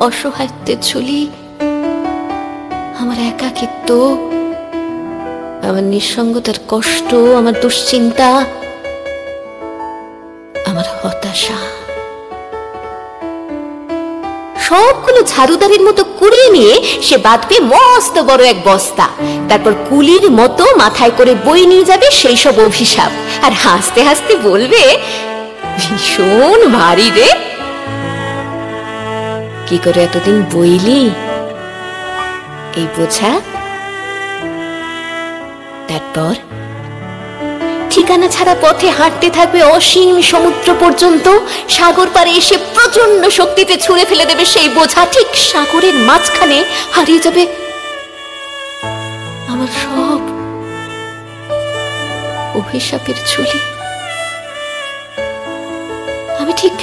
অসহায়ত্বের ঝুলি, আমার একাকিত্ব, আমার নিঃসঙ্গতার কষ্ট, আমার দুশ্চিন্তা, আমার হতাশা, সবগুলো ঝাড়ুদারির মতো কুড়িয়ে নিয়ে সে বাঁধবে মস্ত বড় এক বস্তা। তারপর কুলির মতো মাথায় করে বই নিয়ে যাবে সেই সব অভিশাপ, আর হাসতে হাসতে বলবে, ভীষণ ভারী রে, কি করে এতদিন বইলি এই বোঝা। তারপর ঠিকানা ছাড়া পথে হাঁটতে থাকবে অসীম সমুদ্র পর্যন্ত। সাগর পাড়ে এসে প্রচন্ড শক্তিতে ছুঁড়ে ফেলে দেবে সেই বোঝা। ঠিক সাগরের মাঝখানে হারিয়ে যাবে আমার সব অভিশাপের ঝুলি। আমি ঠিক